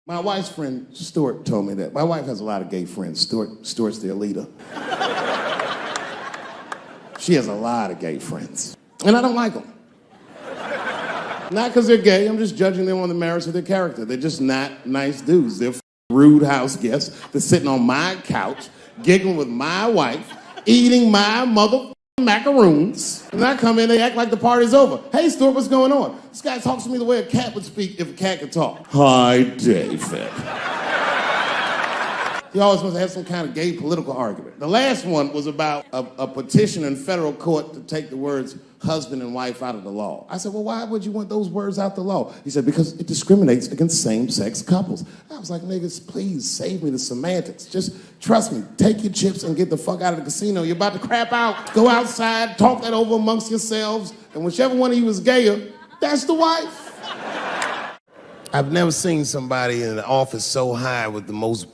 My wife's friend, Stuart, told me that. My wife has a lot of gay friends. Stuart's their leader. She has a lot of gay friends. And I don't like them. Not because they're gay, I'm just judging them on the merits of their character. They're just not nice dudes. They're rude house guests. They're sitting on my couch, giggling with my wife, eating my mother macaroons. And I come in, they act like the party's over. Hey, Stuart, what's going on? This guy talks to me the way a cat would speak if a cat could talk. Hi, David. He always must have some kind of gay political argument. The last one was about a petition in federal court to take the words husband and wife out of the law. I said, well, why would you want those words out the law? He said, because it discriminates against same-sex couples. I was like, niggas, please save me the semantics. Just trust me, take your chips and get the fuck out of the casino. You're about to crap out. Go outside, talk that over amongst yourselves, and whichever one of you is gayer, that's the wife. I've never seen somebody in an office so high with the most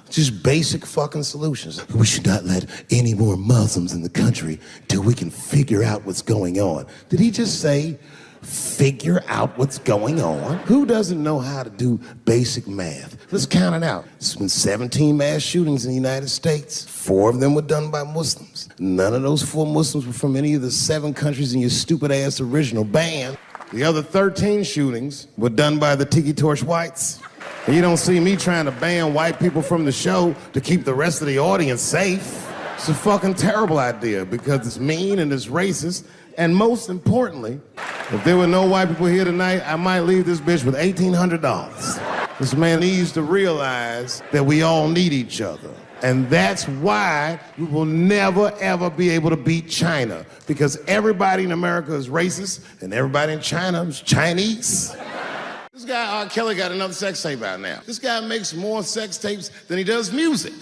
just basic fucking solutions. We should not let any more Muslims in the country till we can figure out what's going on. Did he just say, figure out what's going on? Who doesn't know how to do basic math? Let's count it out. There's been 17 mass shootings in the United States. 4 of them were done by Muslims. None of those 4 Muslims were from any of the 7 countries in your stupid ass original band. The other 13 shootings were done by the Tiki Torch whites. And you don't see me trying to ban white people from the show to keep the rest of the audience safe. It's a fucking terrible idea because it's mean and it's racist. And most importantly, if there were no white people here tonight, I might leave this bitch with $1,800. This man needs to realize that we all need each other. And that's why we will never, ever be able to beat China. Because everybody in America is racist and everybody in China is Chinese. This guy, R. Kelly, got another sex tape out now. This guy makes more sex tapes than he does music.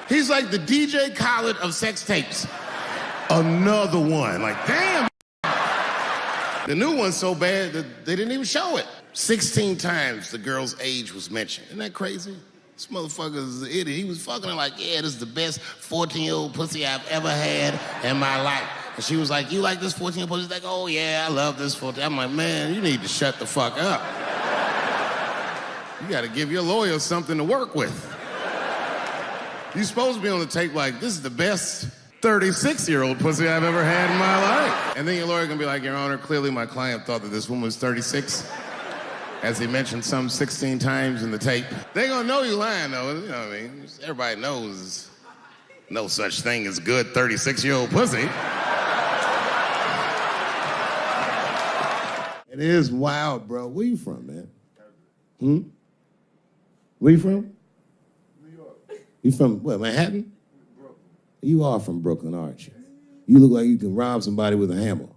He's like the DJ Khaled of sex tapes. Another one. Like, damn. The new one's so bad that they didn't even show it. 16 times the girl's age was mentioned. Isn't that crazy? This motherfucker is an idiot. He was fucking her like, yeah, this is the best 14-year-old pussy I've ever had in my life. And she was like, you like this 14-year-old pussy? He's like, oh yeah, I love this 14. I'm like, man, you need to shut the fuck up. You gotta give your lawyer something to work with. You're supposed to be on the tape like, this is the best 36-year-old pussy I've ever had in my life. And then your lawyer gonna be like, Your Honor, clearly my client thought that this woman was 36. As he mentioned some 16 times in the tape. They gonna know you lying though, you know what I mean? Everybody knows no such thing as good 36-year-old pussy. It is wild, bro. Where you from, man? Where you from? New York. You from, what, Manhattan? Brooklyn. You are from Brooklyn, aren't you? You look like you can rob somebody with a hammer.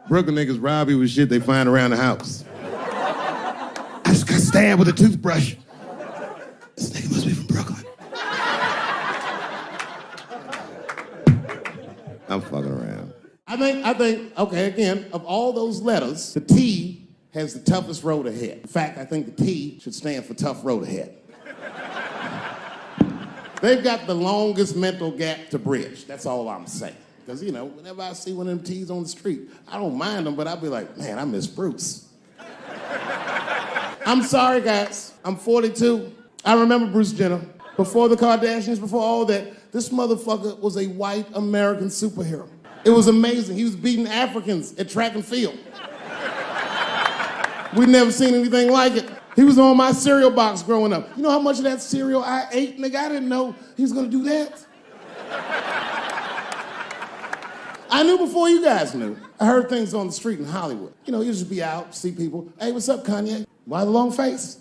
Brooklyn niggas rob you with shit they find around the house. I just got stabbed with a toothbrush. This nigga must be from Brooklyn. I'm fucking around. I think, okay, again, of all those letters, the T has the toughest road ahead. In fact, I think the T should stand for tough road ahead. They've got the longest mental gap to bridge. That's all I'm saying. Because, you know, whenever I see one of them T's on the street, I don't mind them, but I'll be like, man, I miss Bruce. I'm sorry, guys. I'm 42. I remember Bruce Jenner. Before the Kardashians, before all that, this motherfucker was a white American superhero. It was amazing. He was beating Africans at track and field. We'd never seen anything like it. He was on my cereal box growing up. You know how much of that cereal I ate, nigga? I didn't know he was gonna do that. I knew before you guys knew. I heard things on the street in Hollywood. You know, you just be out, see people. Hey, what's up, Kanye? Why the long face?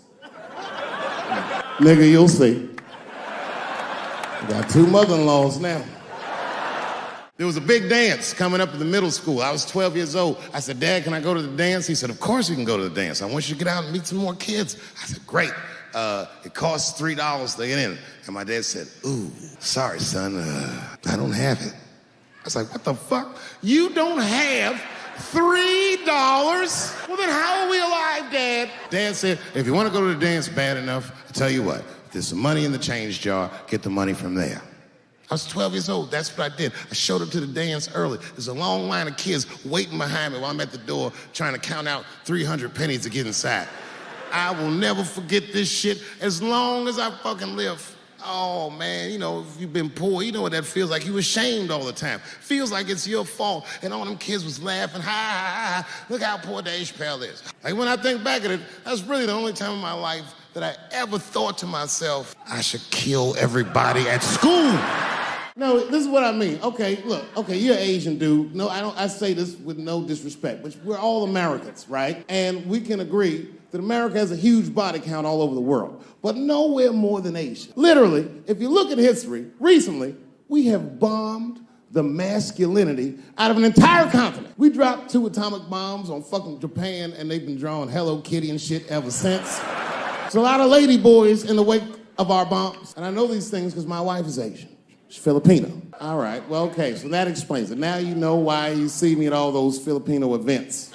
Nigga, you'll see. I got 2 mother-in-laws now. There was a big dance coming up in the middle school. I was 12 years old. I said, Dad, can I go to the dance? He said, of course you can go to the dance. I want you to get out and meet some more kids. I said, great. It costs $3 to get in. And my dad said, ooh, sorry, son, I don't have it. I was like, what the fuck? You don't have $3? Well, then how are we alive, Dad? Dad said, if you want to go to the dance bad enough, I'll tell you what, if there's some money in the change jar, get the money from there. I was 12 years old. That's what I did. I showed up to the dance early. There's a long line of kids waiting behind me while I'm at the door trying to count out 300 pennies to get inside. I will never forget this shit as long as I fucking live. Oh, man, you know, if you've been poor, you know what that feels like. You ashamed all the time. Feels like it's your fault. And all them kids was laughing, ha, ha, ha. Look how poor Dave Chappelle is. Like, when I think back at it, that's really the only time in my life that I ever thought to myself, I should kill everybody at school. No, this is what I mean. Okay, look, okay, you're an Asian dude. No, I say this with no disrespect, but we're all Americans, right? And we can agree that America has a huge body count all over the world, but nowhere more than Asia. Literally, if you look at history, recently, we have bombed the masculinity out of an entire continent. We dropped 2 atomic bombs on fucking Japan, and they've been drawing Hello Kitty and shit ever since. There's a lot of lady boys in the wake of our bombs, and I know these things because my wife is Asian. She's Filipino. All right, well, okay, so that explains it. Now you know why you see me at all those Filipino events.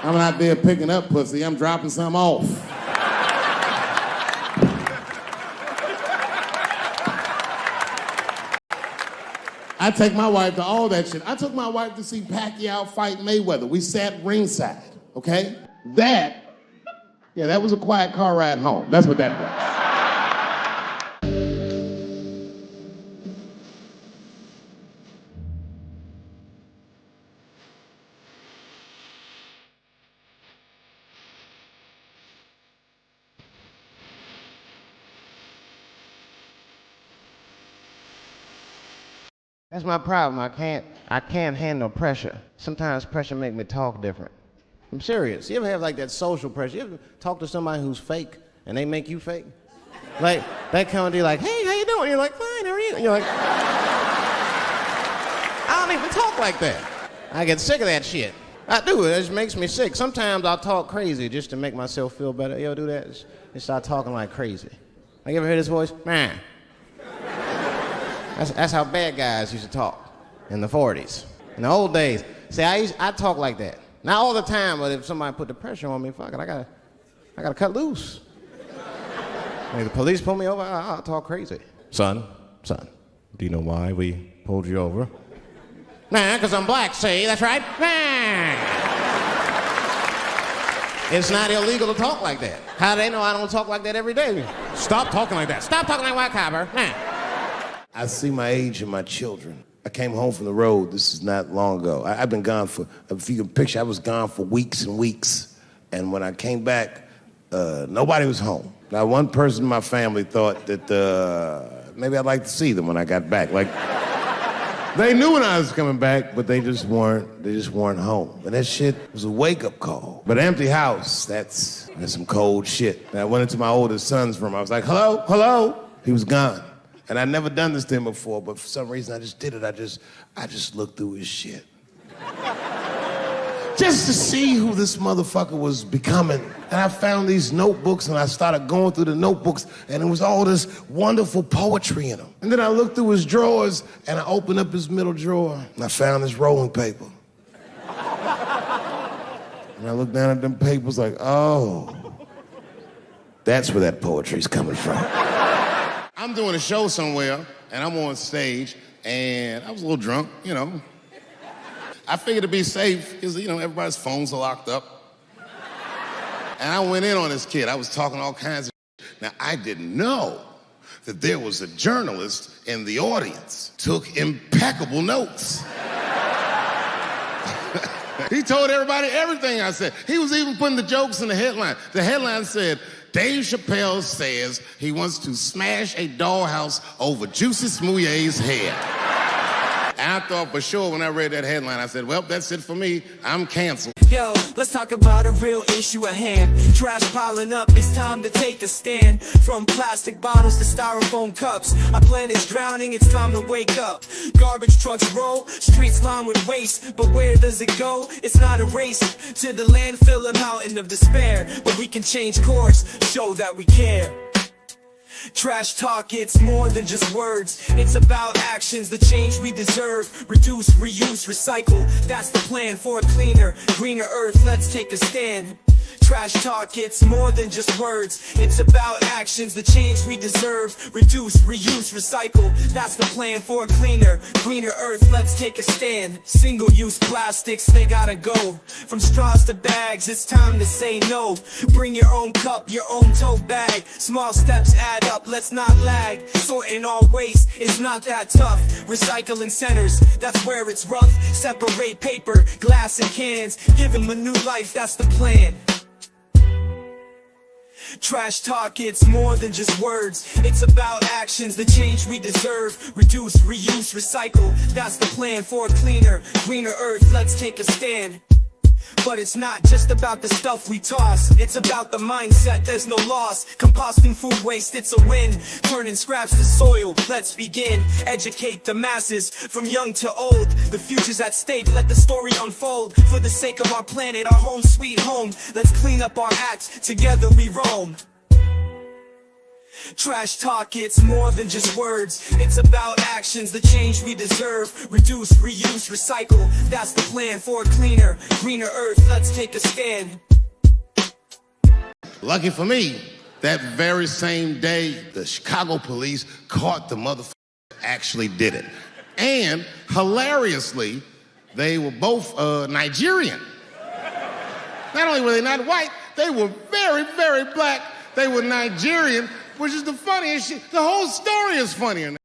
I'm not there picking up pussy, I'm dropping some off. I take my wife to all that shit. I took my wife to see Pacquiao fight Mayweather. We sat ringside, okay? That was a quiet car ride home. That's what that was. That's my problem. I can't handle pressure. Sometimes pressure make me talk different. I'm serious. You ever have like that social pressure? You ever talk to somebody who's fake and they make you fake? Like, they come to you like, hey, how you doing? You're like, fine, how are you? And you're like, I don't even talk like that. I get sick of that shit. I do, it just makes me sick. Sometimes I'll talk crazy just to make myself feel better. You ever do that? Just start talking like crazy. Like, you ever hear this voice? Man. That's how bad guys used to talk in the 40s. In the old days. See, I talk like that. Not all the time, but if somebody put the pressure on me, fuck it, I gotta cut loose. If the police pull me over, I'll talk crazy. Son, do you know why we pulled you over? Nah, because I'm black, see, that's right. Nah. It's not illegal to talk like that. How do they know I don't talk like that every day? Stop talking like that. Stop talking like white copper. Nah. I see my age in my children. I came home from the road. This is not long ago. I've been gone for, if you can picture, I was gone for weeks and weeks. And when I came back, nobody was home. Now, one person in my family thought that maybe I'd like to see them when I got back. Like, they knew when I was coming back, but they just weren't home. And that shit was a wake-up call. But an empty house, that's some cold shit. And I went into my oldest son's room. I was like, hello? He was gone. And I'd never done this to him before, but for some reason I just did it. I just looked through his shit. Just to see who this motherfucker was becoming. And I found these notebooks and I started going through the notebooks and it was all this wonderful poetry in them. And then I looked through his drawers and I opened up his middle drawer and I found this rolling paper. And I looked down at them papers like, oh, that's where that poetry's coming from. I'm doing a show somewhere, and I'm on stage, and I was a little drunk, you know. I figured to be safe, because, you know, everybody's phones are locked up. And I went in on this kid. I was talking all kinds of shit. Now, I didn't know that there was a journalist in the audience. Took impeccable notes. He told everybody everything I said. He was even putting the jokes in the headline. The headline said, Dave Chappelle says he wants to smash a dollhouse over Juicy Smouye's head. And I thought for sure when I read that headline, I said, well, that's it for me. I'm canceled. Yo, let's talk about a real issue at hand. Trash piling up, it's time to take a stand. From plastic bottles to styrofoam cups, our planet's drowning, it's time to wake up. Garbage trucks roll, streets lined with waste, but where does it go? It's not a race to the landfill, a mountain of despair, but we can change course, show that we care. Trash talk, it's more than just words. It's about actions, the change we deserve. Reduce, reuse, recycle. That's the plan for a cleaner, greener earth. Let's take a stand. Trash talk, it's more than just words. It's about actions, the change we deserve. Reduce, reuse, recycle. That's the plan for a cleaner, greener earth. Let's take a stand. Single-use plastics, they gotta go. From straws to bags, it's time to say no. Bring your own cup, your own tote bag. Small steps add up, let's not lag. Sorting all waste is not that tough. Recycling centers, that's where it's rough. Separate paper, glass, and cans. Give them a new life, that's the plan. Trash talk, it's more than just words. It's about actions, the change we deserve. Reduce, reuse, recycle. That's the plan for a cleaner, greener earth. Let's take a stand. But it's not just about the stuff we toss. It's about the mindset, there's no loss. Composting food waste, it's a win. Turning scraps to soil, let's begin. Educate the masses, from young to old. The future's at stake, let the story unfold. For the sake of our planet, our home sweet home. Let's clean up our acts, together we roam. Trash talk, it's more than just words. It's about actions, the change we deserve. Reduce, reuse, recycle. That's the plan for a cleaner, greener earth. Let's take a stand. Lucky for me, that very same day, the Chicago police caught the motherfucker actually did it. And hilariously, they were both Nigerian. Not only were they not white, they were very, very black. They were Nigerian, which is the funniest shit. The whole story is funnier now.